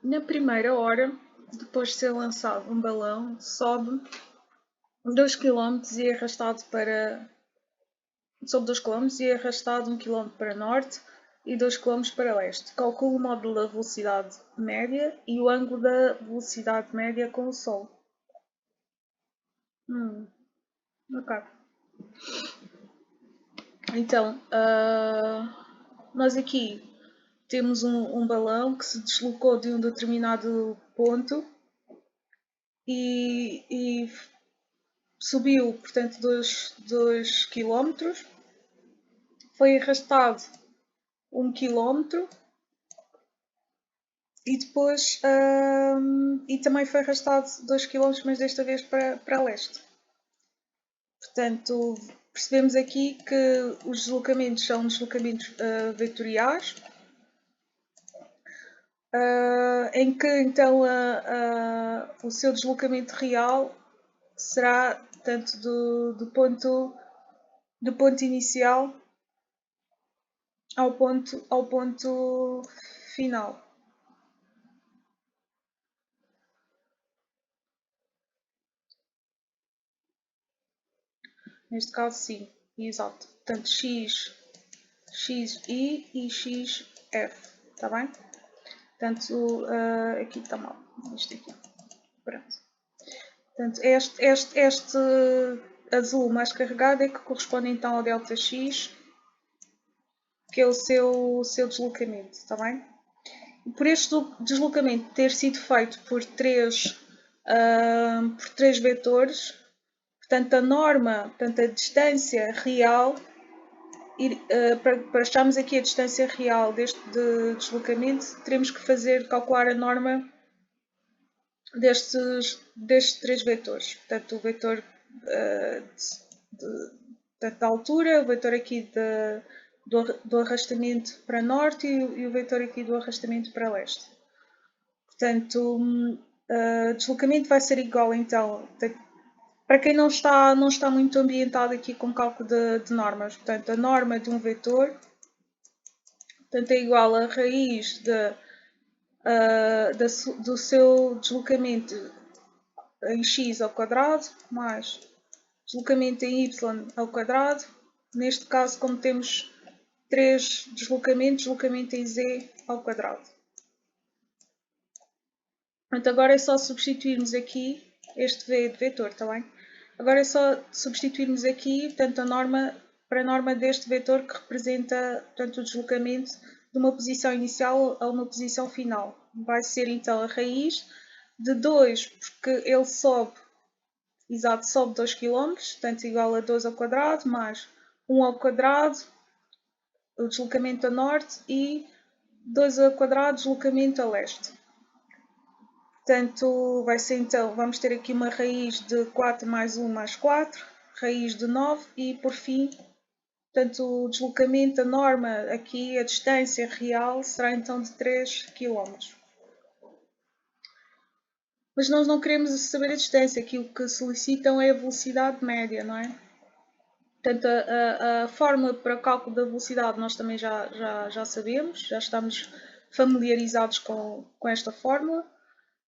Na primeira hora, depois de ser lançado um balão, sobe 2 km e é arrastado para sobe 2 km e é arrastado 1 km para norte e 2 km para leste. Calcule o módulo da velocidade média e o ângulo da velocidade média com o Sol. Ok. Então, nós aqui temos um balão que se deslocou de um determinado ponto e subiu, portanto, 2 km, foi arrastado 1 km e depois e também foi arrastado 2 km, mas desta vez para leste. Portanto, percebemos aqui que os deslocamentos são deslocamentos vetoriais, em que então o seu deslocamento real será tanto do ponto inicial ao ponto final. Neste caso, sim, exato. Portanto, x, xi e xf, está bem? Portanto, aqui está mal, isto aqui. Pronto. Portanto, este azul mais carregado é que corresponde então ao ΔX, que é o seu deslocamento, está bem? E por este deslocamento ter sido feito por três vetores, portanto a norma, portanto a distância real, para acharmos aqui a distância real deste deslocamento, teremos que calcular a norma destes três vetores. Portanto, o vetor da altura, o vetor aqui do arrastamento para norte e o vetor aqui do arrastamento para leste. Portanto, o deslocamento vai ser igual, então, para quem não está muito ambientado aqui com cálculo de normas, portanto, a norma de um vetor, portanto, é igual a raiz do seu deslocamento em x ao quadrado mais deslocamento em y ao quadrado. Neste caso, como temos três deslocamentos, deslocamento em z ao quadrado. Portanto, agora é só substituirmos aqui este v de vetor, está bem? Agora é só substituirmos aqui, portanto, para a norma deste vetor que representa, portanto, o deslocamento de uma posição inicial a uma posição final. Vai ser então a raiz de 2, porque ele sobe 2 km, portanto igual a 2 ao quadrado, mais 1 ao quadrado, o deslocamento a norte, e 2 ao quadrado, deslocamento a leste. Portanto, vai ser então, vamos ter aqui uma raiz de 4 mais 1 mais 4, raiz de 9 e por fim, portanto, o deslocamento, a norma aqui, a distância real será então de 3 km. Mas nós não queremos saber a distância, aqui o que solicitam é a velocidade média, não é? Portanto, a fórmula para cálculo da velocidade nós também já sabemos, já estamos familiarizados com esta fórmula.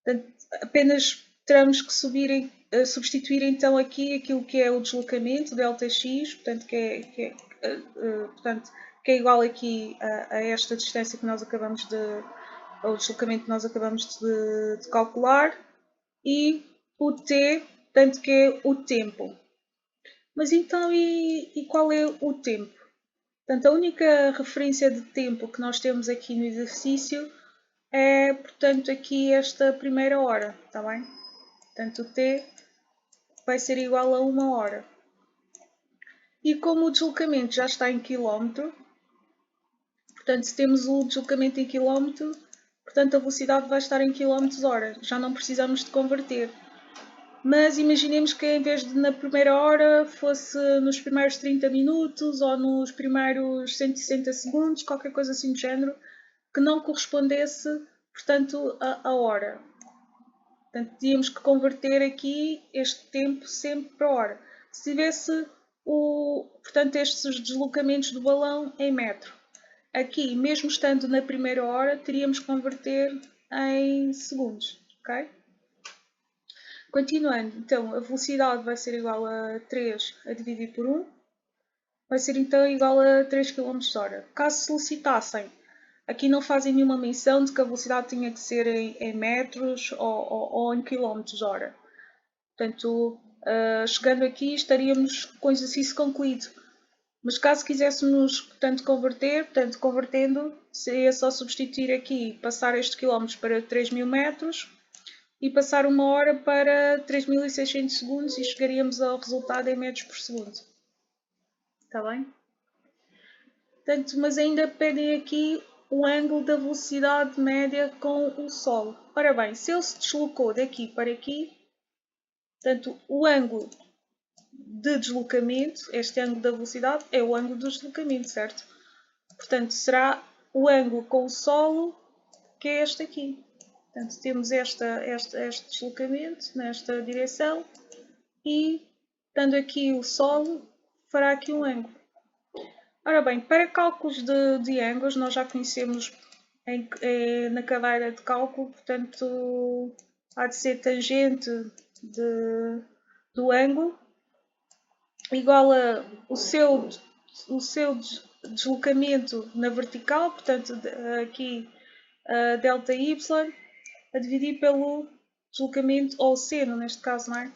Portanto, apenas teremos que substituir então aqui aquilo que é o deslocamento, ΔX, portanto, que é igual aqui a esta distância que nós acabamos ao deslocamento que nós acabamos de calcular, e o T, portanto, que é o tempo. Mas então, e qual é o tempo? Portanto, a única referência de tempo que nós temos aqui no exercício é, portanto, aqui esta primeira hora, está bem? Portanto, o t vai ser igual a 1 hora. E como o deslocamento já está em quilómetro, portanto, se temos o deslocamento em quilómetro, portanto, a velocidade vai estar em quilómetros hora. Já não precisamos de converter. Mas imaginemos que em vez de na primeira hora fosse nos primeiros 30 minutos ou nos primeiros 160 segundos, qualquer coisa assim do género, que não correspondesse, portanto, a hora. Portanto, tínhamos que converter aqui este tempo sempre para hora. Se tivesse, portanto, estes deslocamentos do balão em metro. Aqui, mesmo estando na primeira hora, teríamos que converter em segundos, ok? Continuando, então, a velocidade vai ser igual a 3 a dividir por 1, vai ser então igual a 3 km/h. Caso solicitassem, aqui não fazem nenhuma menção de que a velocidade tinha que ser em metros ou em km/h. Portanto, chegando aqui estaríamos com o exercício concluído. Mas caso quiséssemos, portanto, convertendo, seria só substituir aqui, passar este quilómetros para 3.000 metros e passar 1 hora para 3.600 segundos e chegaríamos ao resultado em metros por segundo. Está bem? Portanto, mas ainda pedem aqui o ângulo da velocidade média com o Sol. Ora bem, se ele se deslocou daqui para aqui, portanto, o ângulo de deslocamento, este ângulo da velocidade, é o ângulo do deslocamento, certo? Portanto, será o ângulo com o solo, que é este aqui. Portanto, temos este deslocamento nesta direção e, estando aqui o solo, fará aqui um ângulo. Ora bem, para cálculos de ângulos, nós já conhecemos na cadeira de cálculo, portanto, há de ser tangente do ângulo igual a o seu deslocamento na vertical, portanto, aqui delta y, a dividir pelo deslocamento, ou seno, neste caso, não é?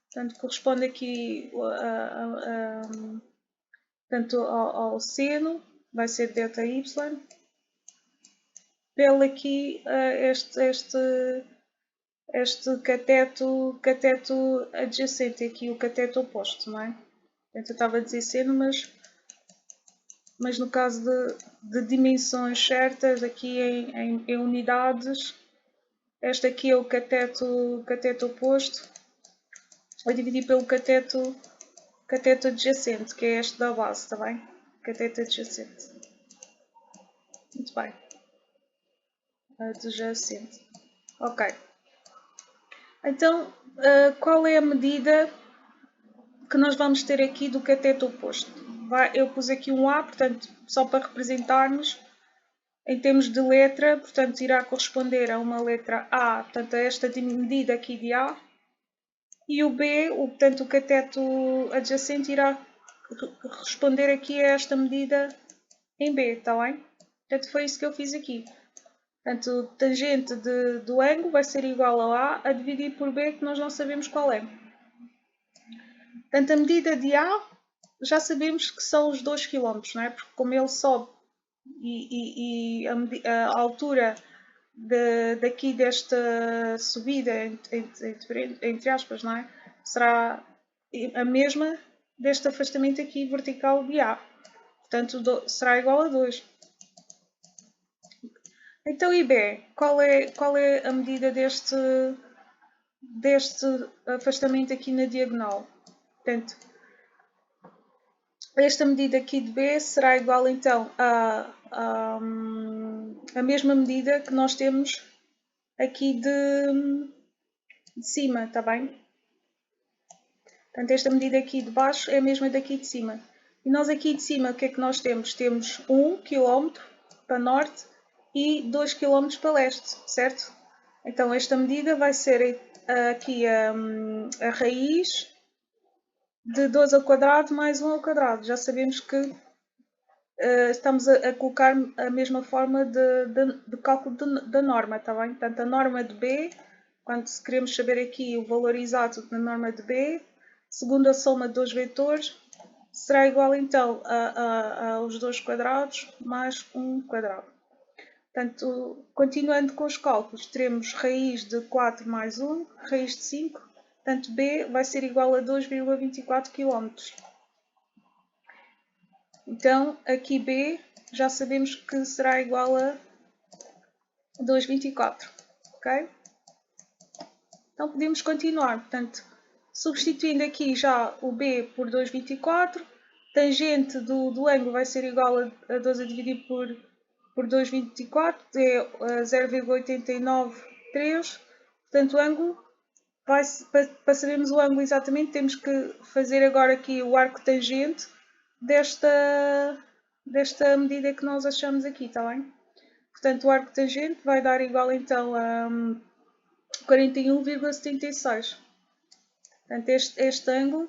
Portanto, corresponde aqui portanto, ao seno, vai ser delta y, pelo aqui este cateto adjacente, aqui o cateto oposto, não é? Portanto, eu estava a dizer seno, mas no caso de dimensões certas, aqui em unidades, este aqui é o cateto oposto, a dividir pelo cateto adjacente, que é este da base, está bem? Cateto adjacente. Muito bem. Adjacente. Ok. Então, qual é a medida que nós vamos ter aqui do cateto oposto? Eu pus aqui um A, portanto, só para representarmos, em termos de letra, portanto, irá corresponder a uma letra A, portanto, a esta medida aqui de A, e o B, portanto, o cateto adjacente, irá responder aqui a esta medida em B, está bem? Portanto, foi isso que eu fiz aqui. Portanto, tangente do ângulo vai ser igual a A dividir por B, que nós não sabemos qual é. Portanto, a medida de A já sabemos que são os 2 km, não é? Porque como ele sobe e a altura daqui desta subida, entre aspas, não é? Será a mesma deste afastamento aqui vertical de A. Portanto, será igual a 2. Então, e B? Qual é a medida deste afastamento aqui na diagonal? Portanto, esta medida aqui de B será igual então a mesma medida que nós temos aqui de cima, está bem? Portanto, esta medida aqui de baixo é a mesma daqui de cima. E nós aqui de cima, o que é que nós temos? Temos 1 km para norte e 2 km para leste, certo? Então, esta medida vai ser aqui a raiz de 2 ao quadrado mais 1 ao quadrado. Já sabemos que estamos a colocar a mesma forma de cálculo da norma, está bem? Portanto, a norma de B, quando queremos saber aqui o valor exato da norma de B, segundo a soma de dois vetores, será igual então aos 2 quadrados mais 1 quadrado. Portanto, continuando com os cálculos, teremos raiz de 4 mais 1, raiz de 5, portanto B vai ser igual a 2,24 km. Então, aqui B já sabemos que será igual a 2,24, ok? Então podemos continuar, portanto, substituindo aqui já o B por 2,24, tangente do ângulo vai ser igual a 12 a dividir por 2,24, é 0,893, portanto o ângulo, para sabermos o ângulo exatamente, temos que fazer agora aqui o arco tangente desta medida que nós achamos aqui, está bem? Portanto, o arco tangente vai dar igual então a 41,76. Portanto, este ângulo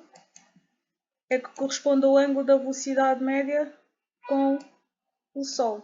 é que corresponde ao ângulo da velocidade média com o Sol.